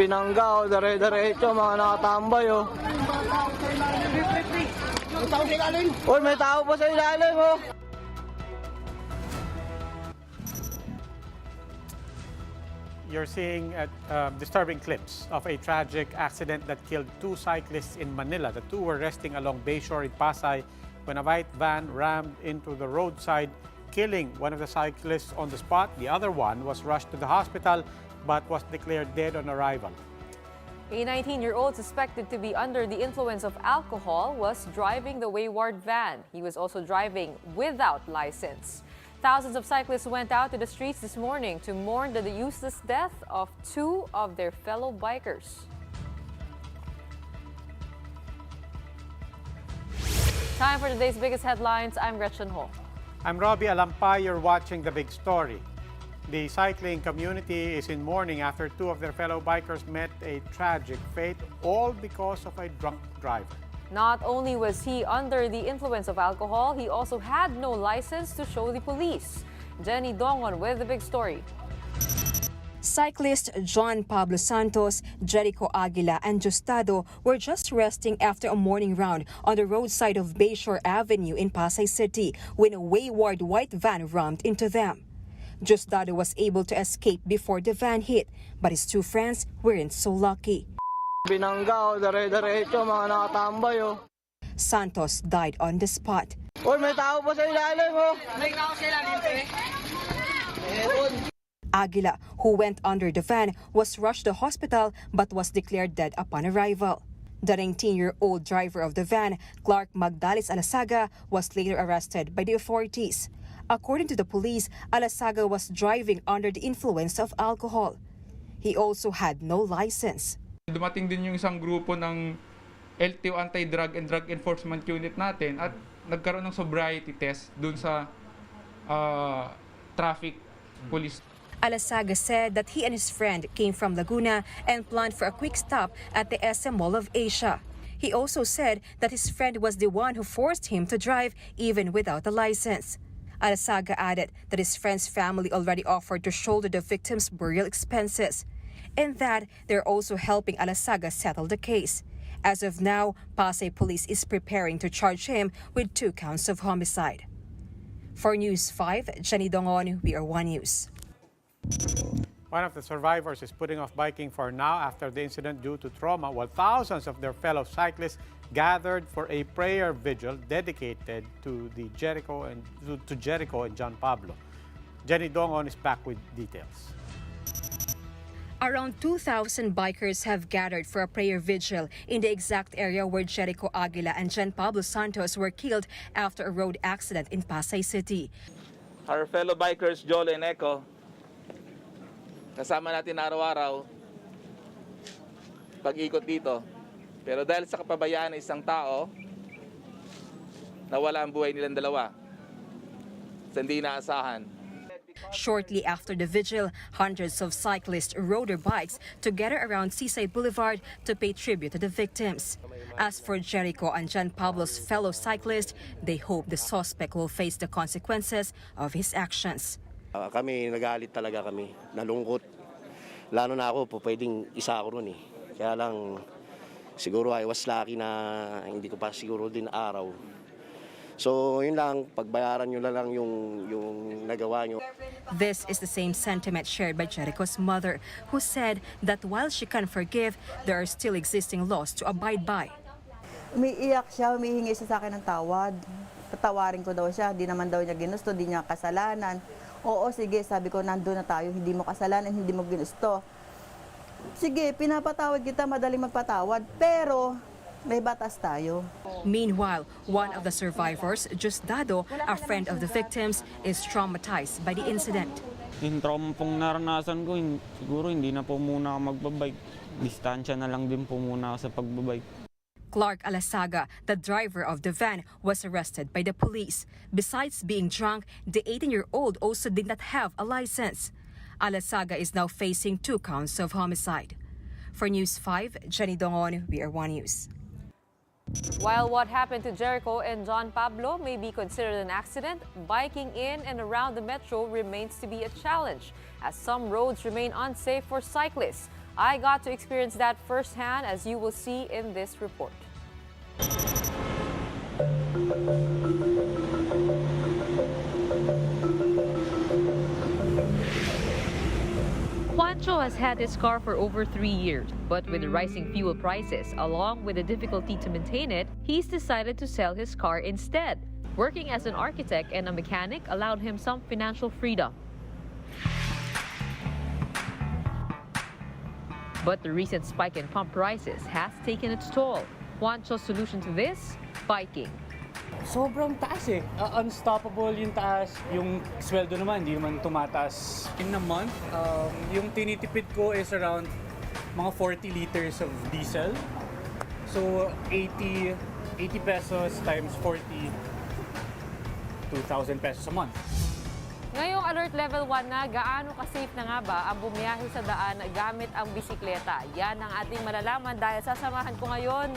Binangga o, dire-diretso, mga nakatambay o. May tao sa ilalim. Uy, may tao pa sa ilalim o. You're seeing disturbing clips of a tragic accident that killed two cyclists in Manila. The two were resting along Bayshore in Pasay when a white van rammed into the roadside, killing one of the cyclists on the spot. The other one was rushed to the hospital but was declared dead on arrival. A 19-year-old suspected to be under the influence of alcohol was driving the wayward van. He was also driving without license. Thousands of cyclists went out to the streets this morning to mourn the useless death of two of their fellow bikers. Time for today's biggest headlines. I'm Gretchen Ho. I'm Robbie Alampay. You're watching The Big Story. The cycling community is in mourning after two of their fellow bikers met a tragic fate, all because of a drunk driver. Not only was he under the influence of alcohol, he also had no license to show the police. Jenny Dongon with The Big Story. Cyclist John Pablo Santos, Jericho Aguila, and Justado were just resting after a morning round on the roadside of Bayshore Avenue in Pasay City when a wayward white van rammed into them. Justado was able to escape before the van hit, but his two friends weren't so lucky. Binangga o, dire-diretso, mga nakatambay o. Santos died on the spot. Uy, may tao pa sa ilalim o. May tao sa ilalim. Aguila, who went under the van, was rushed to hospital but was declared dead upon arrival. The 19-year-old driver of the van, Clark Magdalis Alasaga, was later arrested by the authorities. According to the police, Alasaga was driving under the influence of alcohol. He also had no license. Dumating din yung isang grupo ng LTO Anti-Drug and Drug Enforcement Unit natin at nagkaroon ng sobriety test dun sa traffic police. Alasaga said that he and his friend came from Laguna and planned for a quick stop at the SM Mall of Asia. He also said that his friend was the one who forced him to drive even without a license. Alasaga added that his friend's family already offered to shoulder the victim's burial expenses, and that they're also helping Alasaga settle the case. As of now, Pasay Police is preparing to charge him with 2 counts of homicide. For News 5, Jenny Dongon, We Are One News. One of the survivors is putting off biking for now after the incident due to trauma, while thousands of their fellow cyclists gathered for a prayer vigil dedicated to Jericho and John Pablo. Jenny Dongon is back with details. Around 2,000 bikers have gathered for a prayer vigil in the exact area where Jericho Aguila and John Pablo Santos were killed after a road accident in Pasay City. Our fellow bikers, Joel and Echo, kasama natin araw-araw pag-ikot dito. Pero dahil sa kapabayaan ng isang tao, nawala ang buhay nilang dalawa sa hindi inaasahan. Shortly after the vigil, hundreds of cyclists rode their bikes together around Seaside Boulevard to pay tribute to the victims. As for Jericho and John Pablo's fellow cyclists, they hope the suspect will face the consequences of his actions. Kami, nagalit talaga kami, nalungkot. Lalo na ako, pwedeng isa ako ron eh. Kaya lang, siguro I was lucky na hindi ko pa siguro din araw. So yun lang, pagbayaran nyo lang yung nagawa nyo. This is the same sentiment shared by Jericho's mother, who said that while she can forgive, there are still existing laws to abide by. Umiiyak siya, humihingi siya sa akin ng tawad. Patawarin ko daw siya, di naman daw niya ginusto, di niya kasalanan. Oo, sige, sabi ko, nandun na tayo, hindi mo kasalanan, hindi mo ginusto. Sige, pinapatawad kita, madaling magpatawad, pero may batas tayo. Meanwhile, one of the survivors, Justado, a friend of the victims, is traumatized by the incident. Yung trauma pong naranasan ko, siguro hindi na po muna ako magbabike. Distansya na lang din po muna ako sa pagbabike. Clark Alasaga, the driver of the van, was arrested by the police. Besides being drunk, the 18-year-old also did not have a license. Alasaga is now facing 2 counts of homicide. For News 5, Jenny Dongon, We Are One News. While what happened to Jericho and John Pablo may be considered an accident, biking in and around the metro remains to be a challenge, as some roads remain unsafe for cyclists. I got to experience that firsthand, as you will see in this report. Juancho has had his car for over 3 years, but with the rising fuel prices, along with the difficulty to maintain it, he's decided to sell his car instead. Working as an architect and a mechanic allowed him some financial freedom. But the recent spike in pump prices has taken its toll. Juancho's solution to this? Biking. Sobrang taas eh. Unstoppable yung taas. Yung sweldo naman, hindi naman tumataas. In a month, yung tinitipid ko is around mga 40 liters of diesel. So 80 pesos times 40, 2,000 pesos a month. Ngayong alert level 1 na, gaano ka-safe na nga ba ang bumiyahe sa daan gamit ang bisikleta? Yan ang ating malalaman dahil sasamahan ko ngayon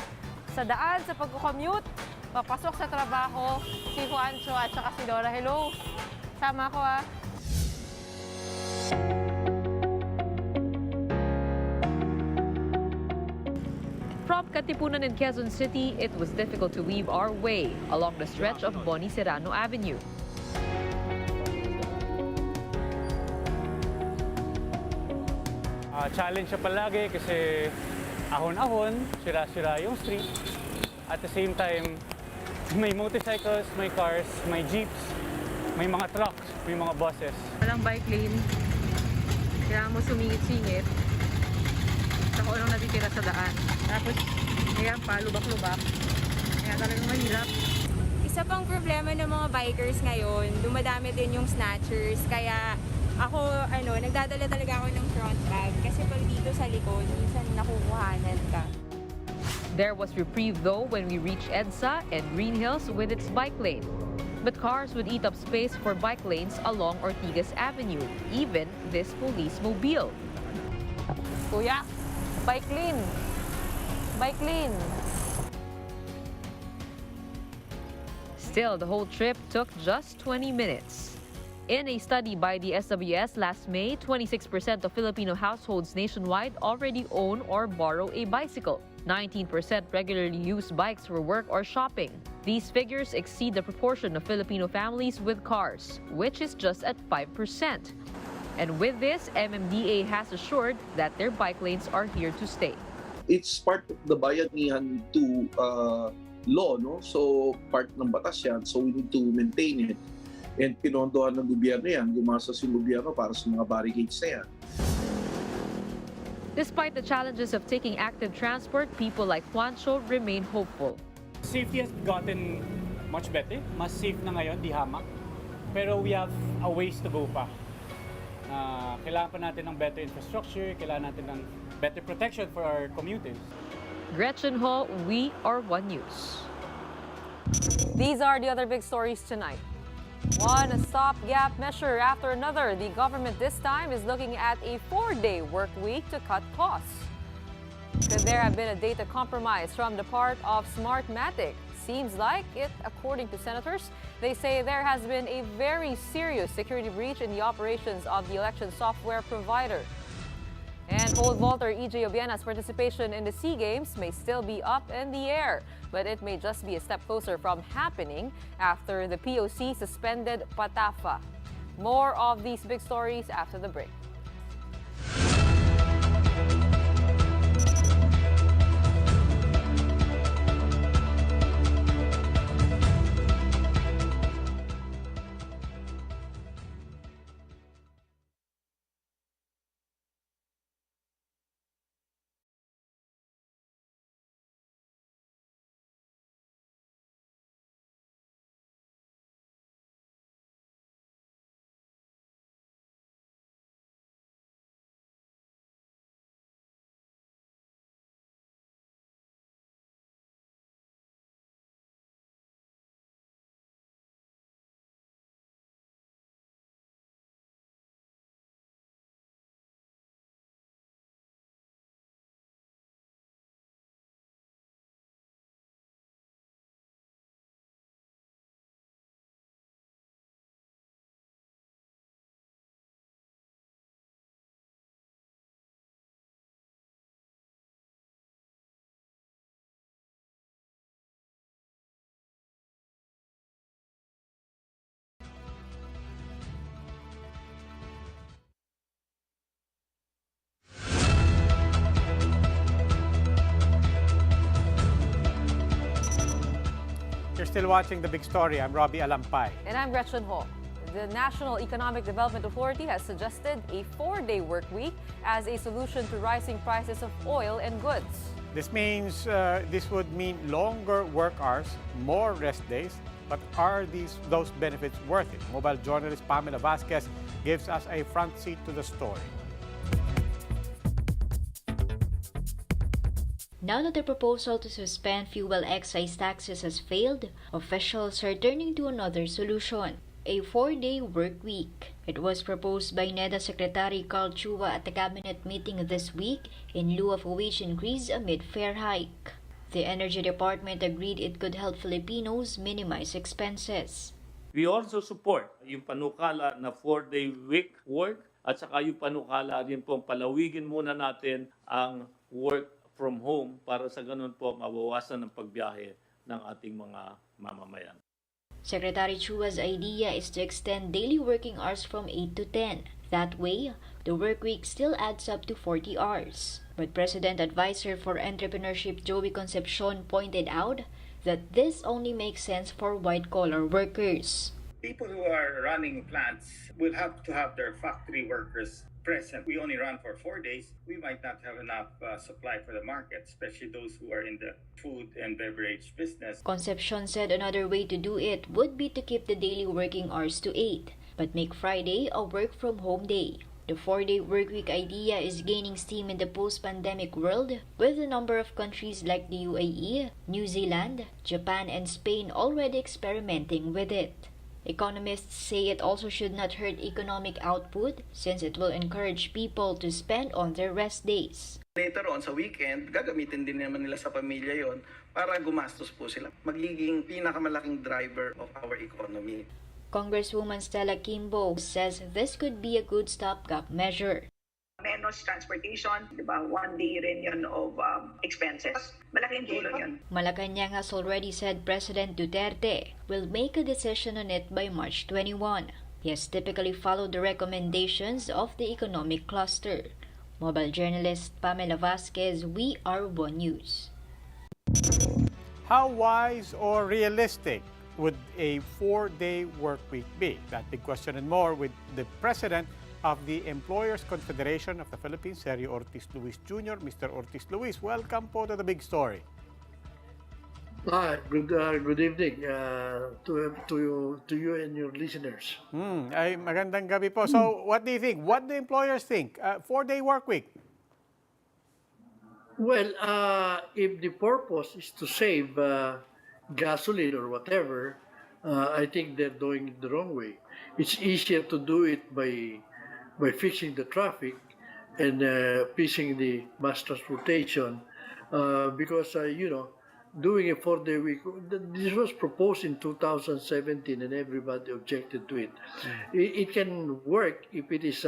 sa daan sa pagko-commute. Papasok sa trabaho, si Juancho at saka si Dora. Hello! Sama ko ah. From Katipunan in Quezon City, it was difficult to weave our way along the stretch of Boni Serrano Avenue. Challenge siya palagi kasi ahon-ahon, sira-sira yung street. At the same time, may motorcycles, may cars, may jeeps, may mga trucks, may mga buses. Walang bike lane. Kailangan mo sumingit-singit. Saka walang natitira sa daan. Tapos, ayan pa, lubak-lubak. Kaya talagang mahirap. Isa pang problema ng mga bikers ngayon, dumadami din yung snatchers. Kaya ako, nagdadala talaga ako ng front bag. Kasi pag dito sa likod, minsan nakukuhanan ka. There was reprieve though when we reached EDSA and Green Hills with its bike lane. But cars would eat up space for bike lanes along Ortigas Avenue, even this police mobile. Kuya, bike lane! Bike lane! Still, the whole trip took just 20 minutes. In a study by the SWS last May, 26% of Filipino households nationwide already own or borrow a bicycle. 19% regularly use bikes for work or shopping. These figures exceed the proportion of Filipino families with cars, which is just at 5%. And with this, MMDA has assured that their bike lanes are here to stay. It's part of the Bayanihan 2 law, no? So part ng batas yan, so we need to maintain it. And pinondohan ng gobyerno yan, gumastos yung gobyerno para sa mga barricades na yan. Despite the challenges of taking active transport, people like Juancho remain hopeful. Safety has gotten much better. Mas safe na ngayon, di hamak. Pero we have a ways to go pa. Kailangan pa natin ng better infrastructure, kailangan natin ng better protection for our commuters. Gretchen Ho, we are One News. These are the other big stories tonight. One stopgap measure after another. The government this time is looking at a 4-day work week to cut costs. Could there have been a data compromise from the part of Smartmatic? Seems like it, according to senators. They say there has been a very serious security breach in the operations of the election software provider. And pole vaulter EJ Obiana's participation in the SEA Games may still be up in the air, but it may just be a step closer from happening after the POC suspended PATAFA. More of these big stories after the break. still watching The Big Story. I'm Robbie Alampay. And I'm Gretchen Ho. The National Economic Development Authority has suggested a 4-day work week as a solution to rising prices of oil and goods. This means this would mean longer work hours, more rest days, but are those benefits worth it? Mobile journalist Pamela Vasquez gives us a front seat to the story. Now that the proposal to suspend fuel excise taxes has failed, officials are turning to another solution: a 4-day work week. It was proposed by NEDA Secretary Carl Chua at the cabinet meeting this week in lieu of a wage increase amid fare hike. The Energy Department agreed it could help Filipinos minimize expenses. We also support yung panukala na 4-day week work at saka yung panukala rin pong palawigin muna natin ang work from home para sa ganun po mabawasan ng pagbiyahe ng ating mga mamamayan. Secretary Chua's idea is to extend daily working hours from 8 to 10. That way, the work week still adds up to 40 hours. But President Advisor for Entrepreneurship Joey Concepcion pointed out that this only makes sense for white-collar workers. People who are running plants will have to have their factory workers present. We only run for 4 days. We might not have enough supply for the market, especially those who are in the food and beverage business. Concepcion said another way to do it would be to keep the daily working hours to 8, but make Friday a work-from-home day. The 4-day workweek idea is gaining steam in the post-pandemic world, with a number of countries like the UAE, New Zealand, Japan, and Spain already experimenting with it. Economists say it also should not hurt economic output since it will encourage people to spend on their rest days. Later on sa weekend, gagamitin din naman nila sa pamilya yon para gumastos po sila. Magiging pinakamalaking driver of our economy. Congresswoman Stella Kimbo says this could be a good stopgap measure. Menos transportation, di ba? 1 day rin yun of expenses. Malaking tulong yun. Malacanang has already said President Duterte will make a decision on it by March 21. He has typically followed the recommendations of the economic cluster. Mobile journalist Pamela Vasquez, We Are One News. How wise or realistic would a 4-day work week be? That big question and more with the President of the Employers Confederation of the Philippines, Sergio Ortiz Luis Jr. Mr. Ortiz Luis, welcome po to The Big Story. Good evening to you and your listeners. Ay magandang gabi po. So, what do you think? What do employers think? 4-day work week? Well, if the purpose is to save gasoline or whatever, I think they're doing it the wrong way. It's easier to do it by fixing the traffic and fixing the mass transportation because, doing a 4-day week, this was proposed in 2017 and everybody objected to it. It can work if it is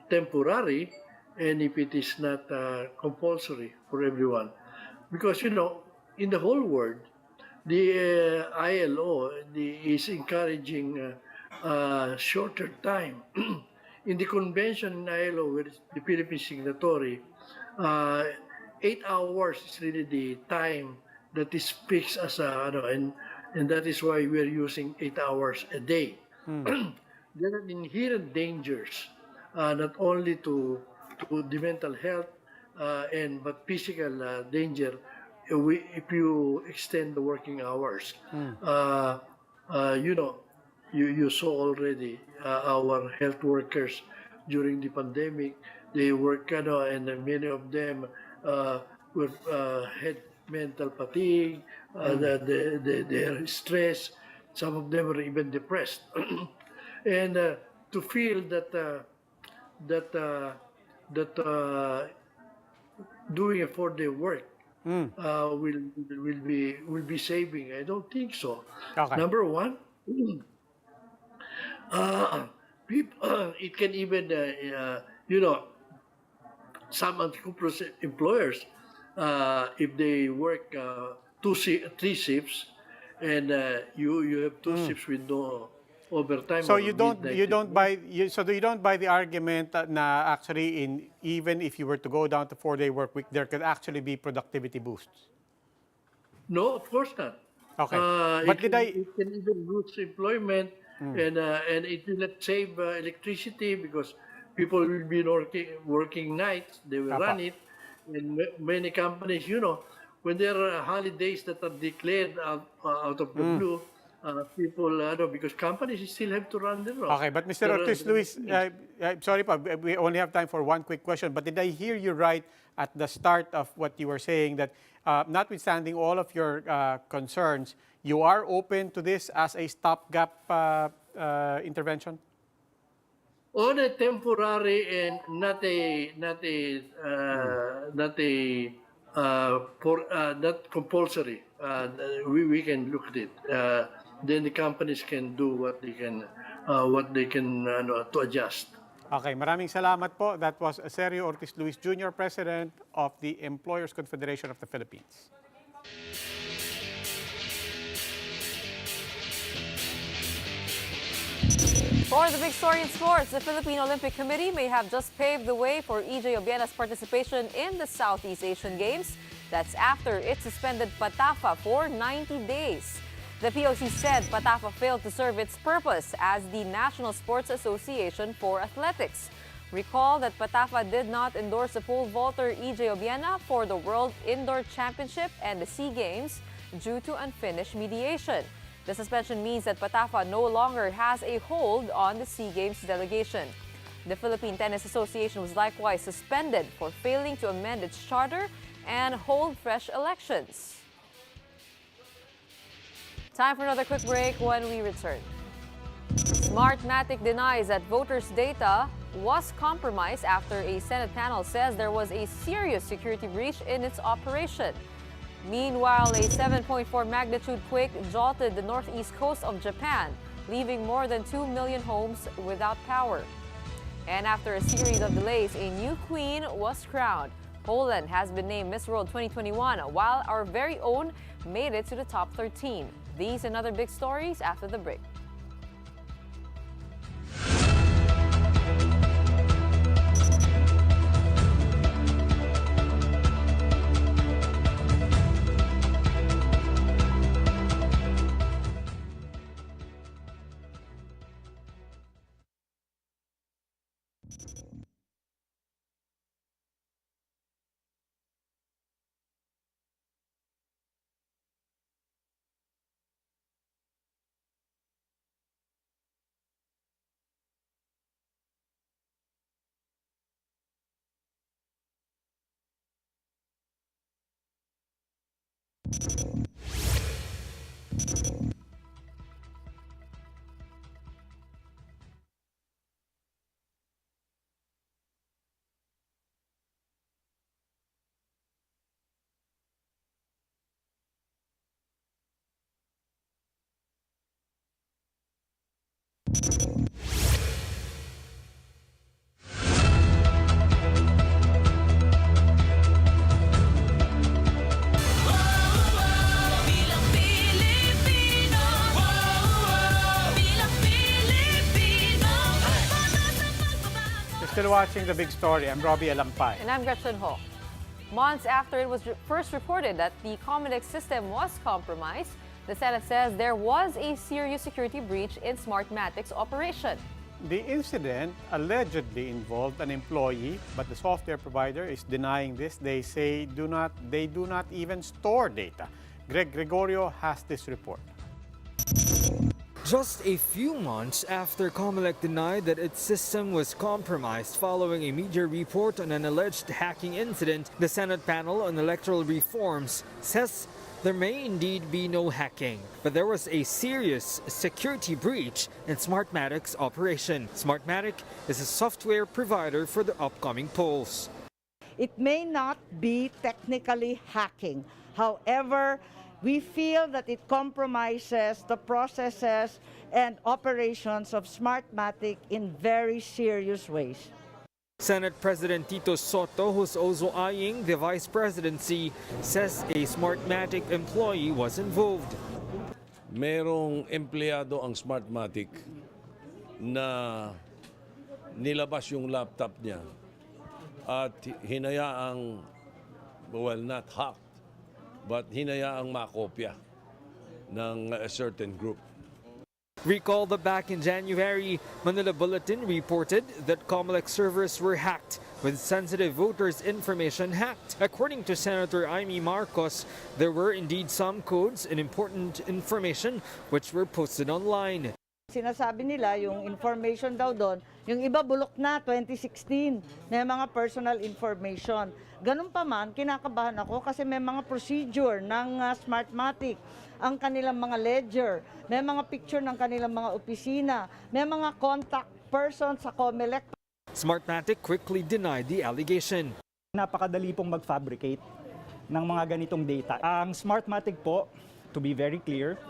temporary and if it is not compulsory for everyone. Because, in the whole world, the ILO is encouraging shorter time. In the convention in ILO, where the Philippine signatory, 8 hours is really the time that is fixed as and that is why we're using 8 hours a day. There are inherent dangers, not only to the mental health but physical danger if you extend the working hours. You saw already our health workers during the pandemic. They work, and many of them had mental fatigue, they're stressed. Some of them are even depressed. And to feel that doing a 4-day work will be saving, I don't think so. Okay. Number one, it can even, some employers, if they work 3 shifts, and you have 2 shifts with no overtime. So you don't buy the argument that actually even if you were to go down to 4-day work week, there could actually be productivity boosts. No, of course not. Okay. But It can even lose employment, and it will not save electricity because people will be working nights. They will Apa. run it, and many companies, when there are holidays that are declared out of the blue, people, because companies still have to run them. Okay, but Mr. Ortiz Luis, sorry pa, we only have time for one quick question, but did I hear you right at the start of what you were saying that notwithstanding all of your concerns, you are open to this as a stopgap intervention? On a temporary and not compulsory. We can look at it. Then the companies can do what they can to adjust. Okay, maraming salamat po. That was Sergio Ortiz Luis Jr., President of the Employers Confederation of the Philippines. For the big story in sports, the Philippine Olympic Committee may have just paved the way for EJ Obiana's participation in the Southeast Asian Games. That's after it suspended PATAFA for 90 days. The POC said PATAFA failed to serve its purpose as the National Sports Association for Athletics. Recall that PATAFA did not endorse the pole vaulter EJ Obiana for the World Indoor Championship and the SEA Games due to unfinished mediation. The suspension means that PATAFA no longer has a hold on the SEA Games delegation. The Philippine Tennis Association was likewise suspended for failing to amend its charter and hold fresh elections. Time for another quick break. When we return, Smartmatic denies that voters' data was compromised after a Senate panel says there was a serious security breach in its operation. Meanwhile, a 7.4 magnitude quake jolted the northeast coast of Japan, leaving more than 2 million homes without power. And after a series of delays, a new queen was crowned. Poland has been named Miss World 2021, while our very own made it to the top 13. These and other big stories after the break. Still watching The Big Story. I'm Robbie Alampay. And I'm Gretchen Ho. Months after it was first reported that the Comelec system was compromised, the Senate says there was a serious security breach in Smartmatic's operation. The incident allegedly involved an employee, but the software provider is denying this. They say they do not even store data. Greg Gregorio has this report. Just a few months after Comelec denied that its system was compromised following a media report on an alleged hacking incident, the Senate panel on electoral reforms says there may indeed be no hacking, but there was a serious security breach in Smartmatic's operation. Smartmatic is a software provider for the upcoming polls. It may not be technically hacking. However, we feel that it compromises the processes and operations of Smartmatic in very serious ways. Senate President Tito Soto, who's also eyeing the vice presidency, says a Smartmatic employee was involved. Merong empleyado ang Smartmatic na nilabas yung laptop niya at hinayaang, well, not hacked, but hinayaang makopya ng a certain group. Recall that back in January, Manila Bulletin reported that Comelec servers were hacked, with sensitive voters' information hacked. According to Senator Amy Marcos, there were indeed some codes and important information which were posted online. Sinasabi nila yung information daw doon, yung iba bulok na 2016, may mga personal information. Ganun pa man, kinakabahan ako kasi may mga procedure ng Smartmatic, ang kanilang mga ledger, may mga picture ng kanilang mga opisina, may mga contact person sa Comelec. Smartmatic quickly denied the allegation. Napakadali pong mag-fabricate ng mga ganitong data. Ang Smartmatic po, to be very clear,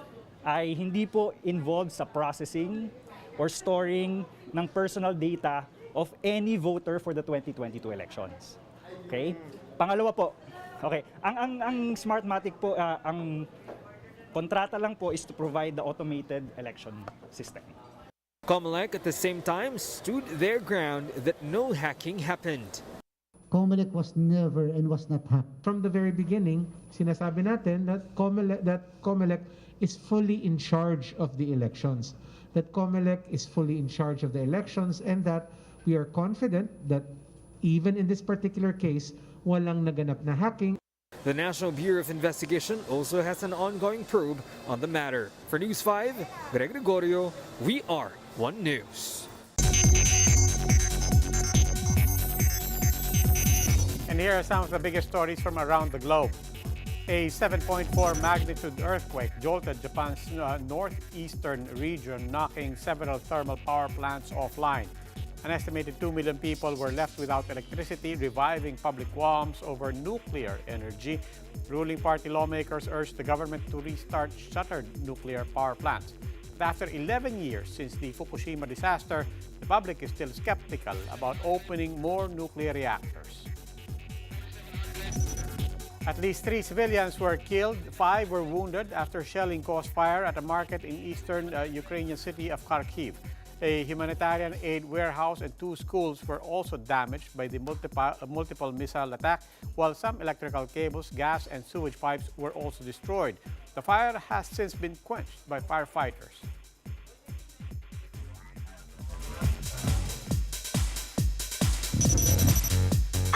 ay hindi po involved sa processing or storing ng personal data of any voter for the 2022 elections. Okay? Pangalawa po, okay, ang Smartmatic po, ang kontrata lang po is to provide the automated election system. Comelec at the same time stood their ground that no hacking happened. Comelec was never and was not hacked. From the very beginning, sinasabi natin that Comelec is fully in charge of the elections. That Comelec is fully in charge of the elections and that we are confident that even in this particular case, walang naganap na hacking. The National Bureau of Investigation also has an ongoing probe on the matter. For News 5, Greg Gregorio, we are One News. And here are some of the biggest stories from around the globe. A 7.4 magnitude earthquake jolted Japan's northeastern region, knocking several thermal power plants offline. An estimated 2 million people were left without electricity, reviving public qualms over nuclear energy. Ruling party lawmakers urged the government to restart shuttered nuclear power plants. But after 11 years since the Fukushima disaster, the public is still skeptical about opening more nuclear reactors. At least 3 civilians were killed, 5 were wounded after shelling caused fire at a market in eastern Ukrainian city of Kharkiv. A humanitarian aid warehouse and 2 schools were also damaged by the multiple missile attack, while some electrical cables, gas, and sewage pipes were also destroyed. The fire has since been quenched by firefighters.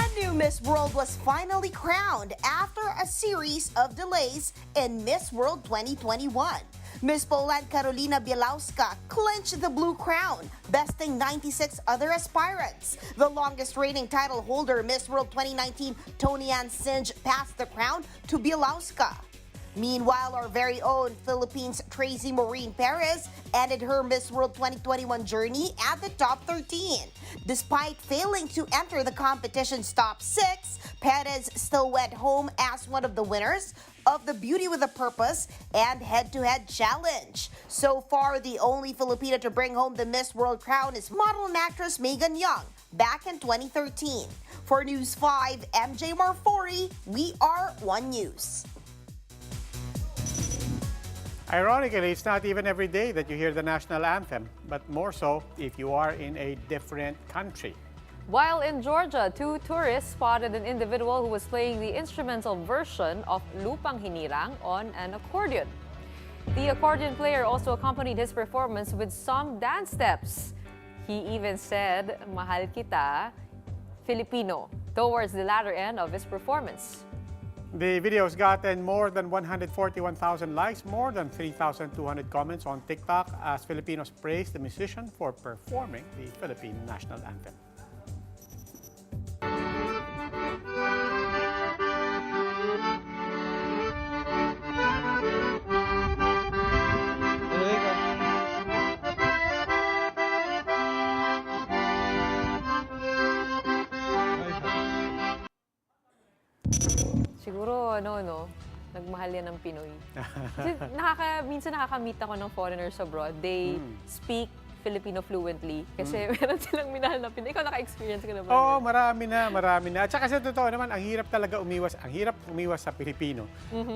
A new Miss World was finally crowned after a series of delays in Miss World 2021. Miss Poland Karolina Bielawska clinched the blue crown, besting 96 other aspirants. The longest reigning title holder, Miss World 2019 Tonian Singe, passed the crown to Bielawska. Meanwhile, our very own Philippines' Tracy Maureen Perez ended her Miss World 2021 journey at the top 13. Despite failing to enter the competition's top 6, Perez still went home as one of the winners of the Beauty with a Purpose and head-to-head challenge. So far, the only Filipina to bring home the Miss World crown is model and actress Megan Young back in 2013. For News 5, MJ Marfori, we are One News. Ironically, it's not even every day that you hear the national anthem, but more so if you are in a different country. While in Georgia, 2 tourists spotted an individual who was playing the instrumental version of Lupang Hinirang on an accordion. The accordion player also accompanied his performance with some dance steps. He even said, "Mahal kita, Filipino," towards the latter end of his performance. The video has gotten more than 141,000 likes, more than 3,200 comments on TikTok as Filipinos praise the musician for performing the Philippine national anthem. Siguro, nagmahal yan ng Pinoy. Kasi minsan nakakamit ako ng foreigners abroad. They speak Filipino fluently kasi meron silang minahal na Pinoy. Ikaw naka-experience ka na ba? Oo, marami na. At saka sa totoo naman, ang hirap talaga umiwas. Ang hirap umiwas sa Pilipino.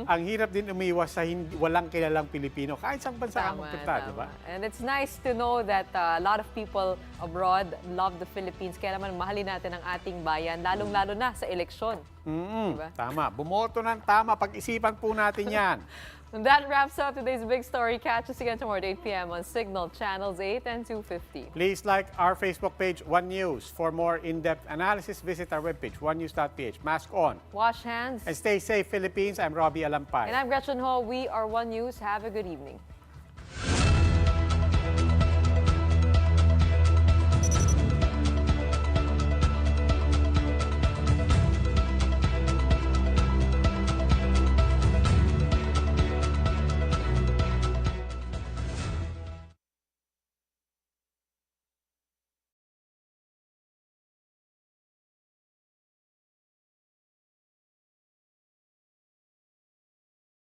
Ang hirap din umiwas sa walang kilalang Pilipino. Kahit sa bansa ang magpunta, di ba? And it's nice to know that a lot of people abroad love the Philippines. Kaya naman mahalin natin ang ating bayan, lalong-lalo na sa eleksyon. Diba? Tama. Bumoto ng tama. Pag-isipan po natin yan. And that wraps up today's big story. Catch us again tomorrow at 8 p.m. on Signal Channels 8 and 250. Please like our Facebook page, One News. For more in-depth analysis, visit our webpage, onenews.ph. Mask on. Wash hands. And stay safe, Philippines. I'm Robbie Alampay. And I'm Gretchen Ho. We are One News. Have a good evening.